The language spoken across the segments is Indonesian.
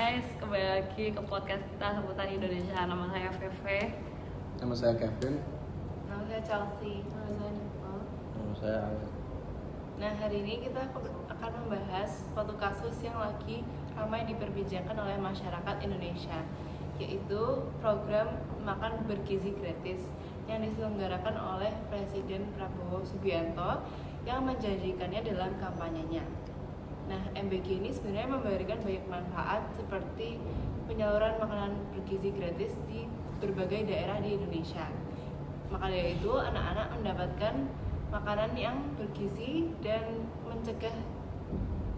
guys, kembali lagi ke podcast kita seputar Indonesia. Nama saya Feve. Nama saya Kevin. Nama saya Chelsea. Nama saya Nicole. Nama saya Alan. Nah, hari ini kita akan membahas suatu kasus yang lagi ramai diperbincangkan oleh masyarakat Indonesia, yaitu program makan bergizi gratis yang diselenggarakan oleh Presiden Prabowo Subianto yang menjanjikannya dalam kampanyenya. Nah, MBG ini sebenarnya memberikan banyak manfaat seperti penyaluran makanan bergizi gratis di berbagai daerah di Indonesia. Maka dari itu, anak-anak mendapatkan makanan yang bergizi dan mencegah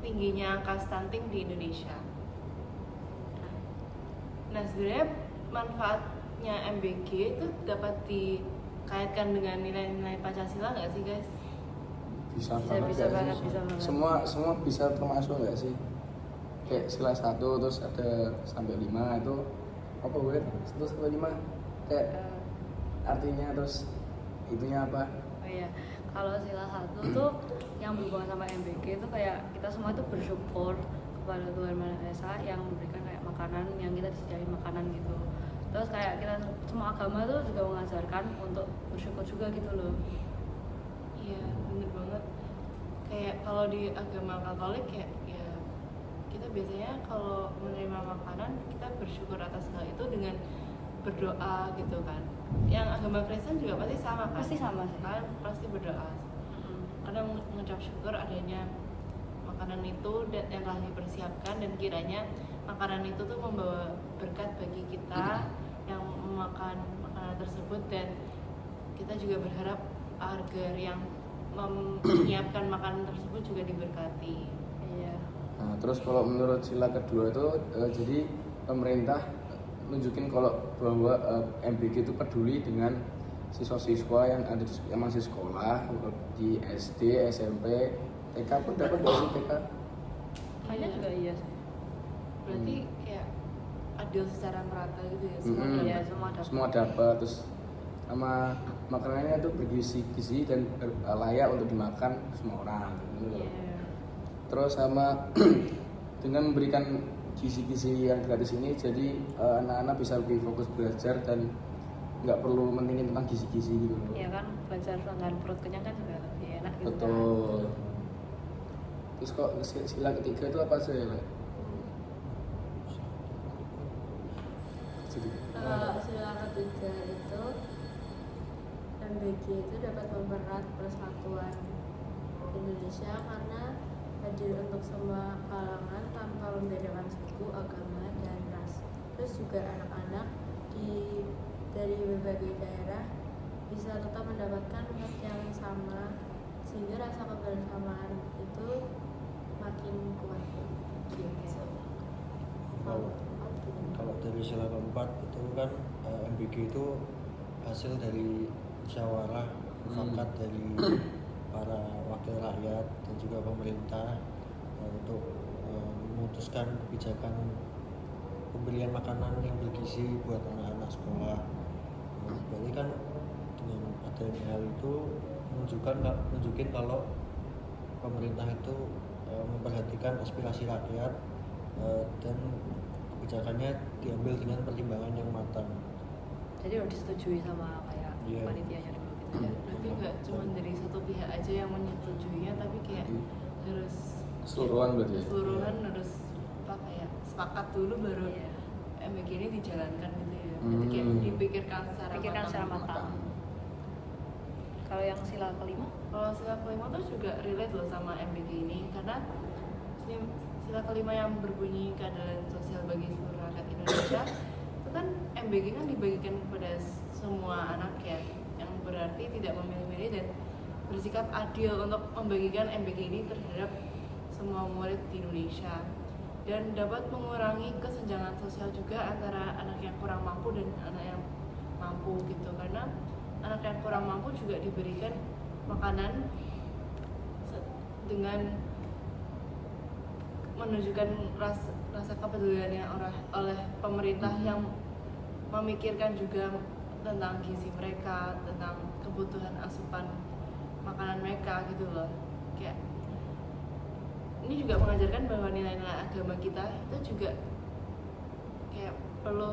tingginya angka stunting di Indonesia. Nah, sebenarnya manfaatnya MBG itu dapat dikaitkan dengan nilai-nilai Pancasila nggak sih, guys? Bisa Bisa banget. Semua bisa termasuk nggak sih? Kayak sila 1 terus ada sampai 5 itu apa gue? 1 sampai 5 kayak artinya terus itunya apa? Oh iya, kalau sila 1 tuh yang berhubungan sama MBG itu kayak kita semua itu bersyukur kepada Tuhan Maha Esa yang memberikan kayak makanan yang kita disediain makanan gitu. Terus kayak kita semua agama tuh juga mengajarkan untuk bersyukur juga gitu loh. Iya, bener banget. Kayak kalau di agama Katolik ya kita biasanya kalau menerima makanan kita bersyukur atas hal itu dengan berdoa gitu kan. Yang agama Kristen juga pasti sama kan? Pasti sama sih. Kan pasti berdoa. Karena mengucap syukur adanya makanan itu dan yang telah dipersiapkan, dan kiranya makanan itu tuh membawa berkat bagi kita yang memakan makanan tersebut, dan kita juga berharap agar yang menyiapkan makanan tersebut juga diberkati. Iya. Nah, terus kalau menurut sila kedua itu jadi pemerintah nunjukin kalau bahwa MBG itu peduli dengan siswa-siswa yang ada yang masih sekolah di SD, SMP, TK pun dapat nggak sih TK? Kayaknya juga iya sih. Berarti kayak adil secara merata gitu ya, Iya, dapat. semua dapat. Semua dapat, terus sama makanannya itu bergizi dan layak untuk dimakan semua orang gitu loh. Iya. Terus sama dengan memberikan gizi-gizi yang gratis ini, jadi anak-anak bisa lebih fokus belajar dan nggak perlu mentingin tentang gizi-gizi gitu loh. Iya kan, belajar dengan perut kenyang kan juga lebih enak gitu. Betul. Terus kok sila ketiga itu apa sih? Kalau sila ketiga itu MBG itu dapat mempererat persatuan Indonesia karena hadir untuk semua kalangan tanpa membedakan suku, agama, dan ras. Terus juga anak-anak dari berbagai daerah bisa tetap mendapatkan hak yang sama, sehingga rasa kebersamaan itu makin kuat gitu. Kalau dari sila keempat itu kan MBG itu hasil dari musyawarah mufakat dari para wakil rakyat dan juga pemerintah untuk memutuskan kebijakan pemberian makanan yang bergizi buat anak-anak sekolah. Berarti kan dengan adanya hal itu menunjukkan kalau pemerintah itu memperhatikan aspirasi rakyat dan kebijakannya diambil dengan pertimbangan yang matang. Jadi udah disetujui sama kayak panitianya dulu gitu ya. Berarti nggak cuma dari satu pihak aja yang menyetujuinya, tapi kayak harus Keseluruhan berarti ya? keseluruhan harus kayak sepakat dulu baru Iya. MBG ini dijalankan gitu ya. Jadi kayak dipikirkan secara matang. Kalau yang sila kelima? Kalau sila kelima tuh juga relate loh sama MBG ini, karena sila kelima yang berbunyi keadilan sosial bagi seluruh rakyat Indonesia itu kan MBG kan dibagikan kepada semua anak ya, yang berarti tidak memilih-milih dan bersikap adil untuk membagikan MBG ini terhadap semua murid di Indonesia, dan dapat mengurangi kesenjangan sosial juga antara anak yang kurang mampu dan anak yang mampu gitu, karena anak yang kurang mampu juga diberikan makanan dengan menunjukkan rasa kepeduliannya oleh pemerintah yang memikirkan juga tentang gizi mereka, tentang kebutuhan asupan makanan mereka gitu loh. Kayak ini juga mengajarkan bahwa nilai-nilai agama kita itu juga perlu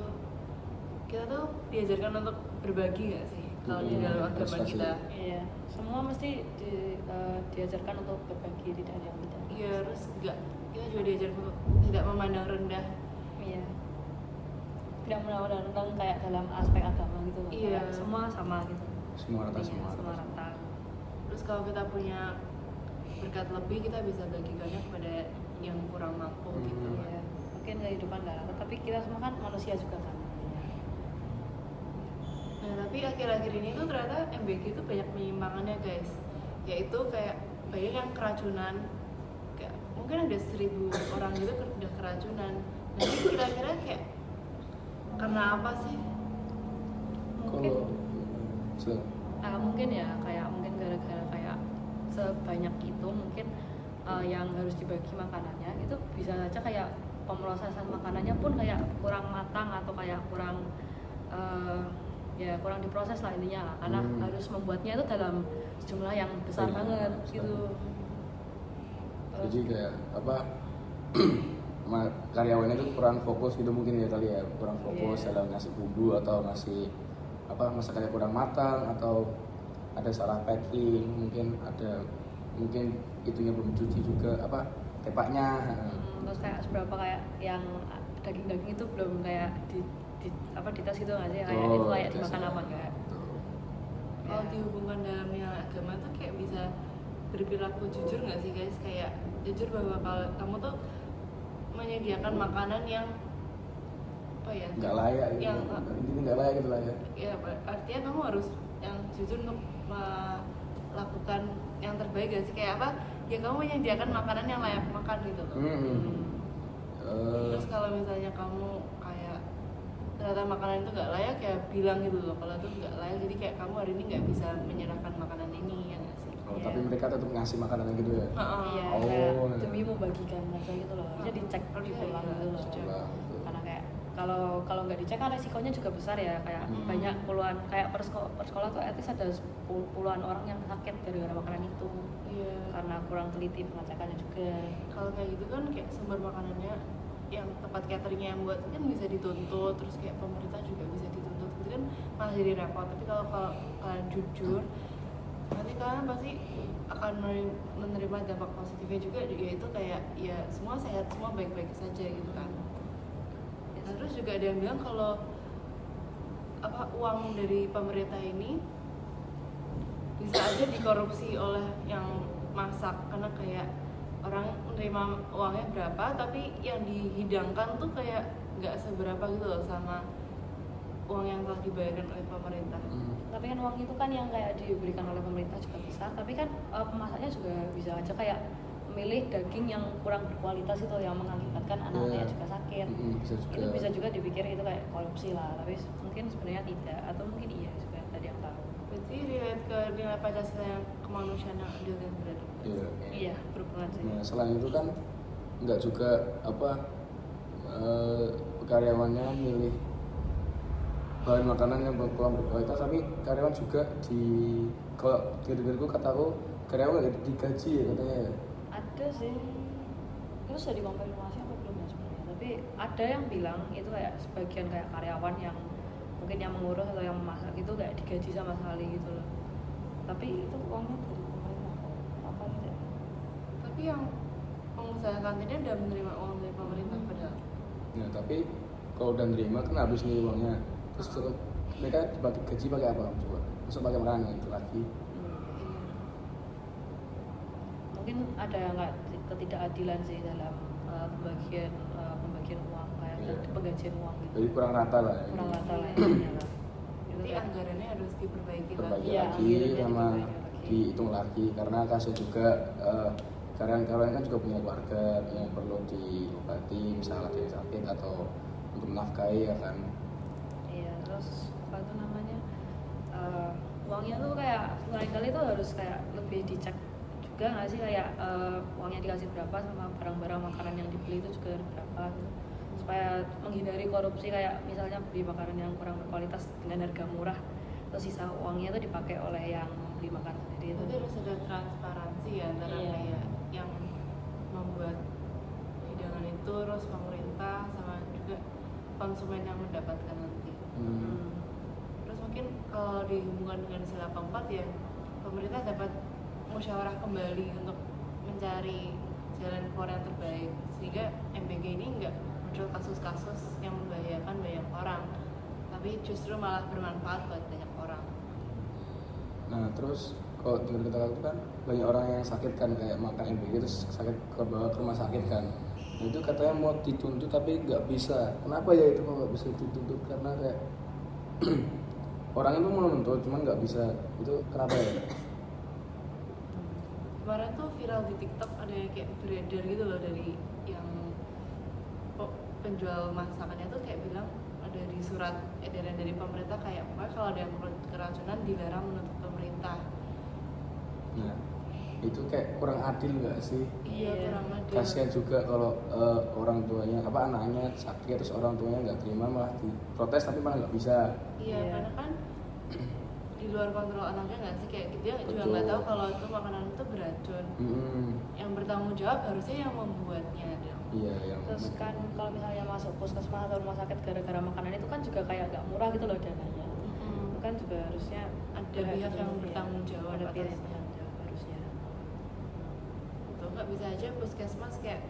kita tuh diajarkan untuk berbagi nggak sih kalau di dalam agama prestasi. kita? Iya, semua mesti diajarkan untuk berbagi, tidak ada yang tidak. Iya, terus enggak, kita juga diajarkan untuk tidak memandang rendah. Iya. Tidak menantang kayak dalam aspek agama gitu loh. Iya. Kayak semua sama gitu. Semua rata, Iya, semua semua rata. rata. Terus kalau kita punya berkat lebih, kita bisa bagikannya kepada yang kurang mampu gitu. Iya. Mungkin kehidupan nggak rata, tapi kita semua kan manusia juga kan. Nah, tapi akhir-akhir ini tuh ternyata MBG itu banyak penyimpangannya guys. Yaitu kayak banyak yang keracunan. Kayak mungkin ada 1.000 orang gitu udah keracunan. Nah, ini kira-kira kayak karena apa sih? Mungkin Kalau mungkin ya kayak mungkin gara-gara kayak sebanyak itu mungkin yang harus dibagi makanannya itu bisa aja kayak pemrosesan makanannya pun kayak kurang matang atau kayak kurang ya kurang diproses lah intinya lah karena harus membuatnya itu dalam jumlah yang besar Iya, banget besar. gitu. jadi kayak apa karyawannya itu kurang fokus gitu mungkin ya kali ya, kurang fokus Iya. dalam ngasih bumbu atau ngasih apa masakannya kurang matang atau ada salah packing, mungkin itunya belum cuci juga apa tepaknya. Terus kayak seberapa kayak yang daging-daging itu belum kayak apa dites gitu nggak sih kayak itu kayak tes dimakan ya. apa enggak. Betul. Kalau dihubungkan dalam yang agama tuh kayak bisa berperilaku jujur nggak sih guys? Kayak jujur bahwa kalau kamu tuh menyediakan makanan yang apa ya? Nggak layak gitu. Yang Intinya nggak layak gitu lah ya. ya artinya kamu harus yang jujur untuk melakukan yang terbaik gak sih? Kayak apa? Ya kamu menyediakan makanan yang layak makan gitu loh. Terus kalau misalnya kamu kayak ternyata makanan itu nggak layak ya bilang gitu loh kalau itu nggak layak, jadi kayak kamu hari ini nggak bisa menyerahkan makanan ini ya nggak sih? Tapi mereka tetap ngasih makanan gitu ya. Iya, Oh, kayak iya. demi membagikan mereka gitu loh. Harusnya dicek diulang gitu loh. Sekolah, gitu. Karena kayak kalau nggak dicek kan resikonya juga besar ya. Kayak banyak puluhan kayak per sekolah tuh at least ada puluhan orang yang sakit gara-gara makanan itu. Iya. Karena kurang teliti pengecekannya juga. Kalau kayak gitu kan kayak sumber makanannya yang tempat cateringnya yang buat kan bisa dituntut, terus kayak pemerintah juga bisa dituntut, itu kan malah jadi repot. Tapi kalau kalian jujur, nanti kalian pasti akan menerima dampak positifnya juga, yaitu kayak ya semua sehat, semua baik-baik saja gitu kan. Nah, terus juga ada yang bilang kalau apa uang dari pemerintah ini bisa aja dikorupsi oleh yang masak, karena kayak orang menerima uangnya berapa tapi yang dihidangkan tuh kayak nggak seberapa gitu loh sama uang yang telah dibayarkan oleh pemerintah. Tapi kan uang itu kan yang kayak diberikan oleh pemerintah juga besar. Tapi kan pemasaknya juga bisa aja kayak memilih daging yang kurang berkualitas itu yang mengakibatkan anak-anaknya juga sakit. Bisa juga. Itu bisa juga dipikir itu kayak korupsi lah. Tapi mungkin sebenarnya tidak atau mungkin iya sebenarnya tadi yang tahu. Berarti relate ke nilai Pancasila yang kemanusiaan yang adil dan beradab. Iya. Iya berhubungan sih. Nah, selain itu kan nggak juga apa karyawannya milih bahan makanan yang kurang berkualitas, tapi karyawan juga kalau dengar-dengarku kataku karyawan nggak digaji ya katanya ya. Ada sih. Itu sudah dikonfirmasi apa belum ya sebenarnya. Tapi ada yang bilang itu kayak sebagian kayak karyawan yang mungkin yang mengurus atau yang memasak itu kayak digaji sama sekali gitu loh. Tapi itu uangnya dari pemerintah apa gitu. Tapi yang pengusaha kantinnya udah menerima uang dari pemerintah padahal. Nah, tapi kalau udah nerima kan habis nih uangnya. Terus mereka dibagi gaji pakai apa coba? Masa pakai makanan itu lagi? Mungkin ada nggak ketidakadilan sih dalam pembagian uang kayak Iya. penggajian uang gitu. Jadi kurang rata lah ya. Kurang rata lah intinya lah. Jadi anggarannya harus diperbaiki Berbagi Iya, lagi anggarannya sama diperbaiki lagi. dihitung lagi karena kasih juga karyawan-karyawan kan juga punya keluarga yang perlu diobati misalnya ada yang sakit atau untuk menafkahi ya kan. Iya, terus apa itu namanya uangnya tuh kayak lain kali tuh harus kayak lebih dicek juga nggak sih kayak uangnya dikasih berapa sama barang-barang makanan yang dibeli itu juga berapa gitu. Supaya menghindari korupsi kayak misalnya beli makanan yang kurang berkualitas dengan harga murah terus sisa uangnya itu dipakai oleh yang beli makanan sendiri itu. Berarti harus ada transparansi ya antara Iya. kayak yang membuat hidangan itu, terus pemerintah sama juga konsumen yang mendapatkan nanti. Hmm. Terus mungkin kalau dihubungkan dengan sila keempat ya, pemerintah dapat musyawarah kembali untuk mencari jalan keluar yang terbaik, sehingga MBG ini nggak muncul kasus-kasus yang membahayakan banyak orang, tapi justru malah bermanfaat buat banyak orang. Nah terus kalau dengar kata itu kan banyak orang yang sakit kan, kayak makan MBG terus sakit ke bawa ke rumah sakit kan. Nah itu katanya mau dituntut tapi nggak bisa. Kenapa ya itu kok nggak bisa dituntut? Karena kayak orang itu mau nuntut cuman nggak bisa. Itu kenapa ya? Kemarin tuh viral di TikTok ada yang kayak beredar gitu loh, dari yang penjual masakannya tuh kayak bilang ada di surat edaran dari pemerintah kayak pokoknya kalau ada yang keracunan dilarang menuntut pemerintah. Nah itu kayak kurang adil nggak sih? Iya, kurang adil. Kasihan juga kalau orang tuanya anaknya sakit terus orang tuanya nggak terima malah diprotes tapi malah nggak bisa. Iya, Iya. karena kan di luar kontrol anaknya nggak sih, kayak dia juga Betul. nggak tahu kalau itu makanan itu beracun. Yang bertanggung jawab harusnya yang membuatnya dong. Iya yang Terus kan kalau misalnya masuk puskesmas atau rumah sakit gara-gara makanan itu kan juga kayak nggak murah gitu loh dananya. Itu kan juga harusnya Ada pihak yang bertanggung jawab ada pihak yang atas- bertanggung jawab harusnya. Itu nggak bisa aja puskesmas kayak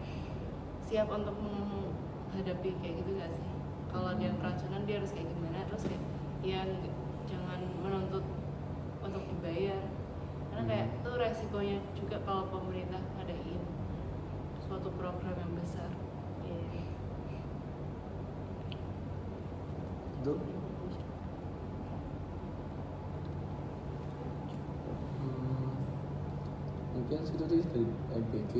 siap untuk menghadapi kayak gitu nggak sih? Kalau ada yang keracunan dia harus kayak gimana? Terus kayak ya jangan menuntut untuk dibayar, karena kayak itu resikonya juga kalau pemerintah ngadain suatu program yang besar. Iya. itu mungkin situ tuh dari MBG.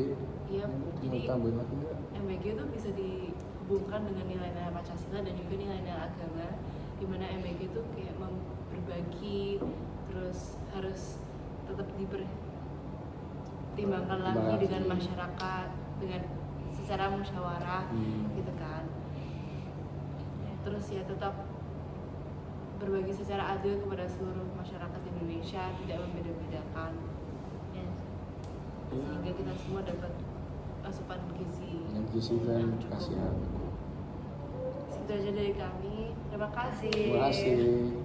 Iya, mau jadi tambahin lagi nggak? MBG itu bisa dihubungkan dengan nilai-nilai Pancasila dan juga nilai-nilai agama, di mana MBG itu kayak berbagi, terus harus tetap dipertimbangkan lagi Timbangkan dengan lagi. masyarakat, dengan secara musyawarah gitu kan. Terus ya tetap berbagi secara adil kepada seluruh masyarakat Indonesia, tidak membeda-bedakan, Iya. sehingga kita semua dapat asupan gizi yang gizi kan yang cukup. kasihan. Itu aja dari kami. Terima kasih. Terima kasih.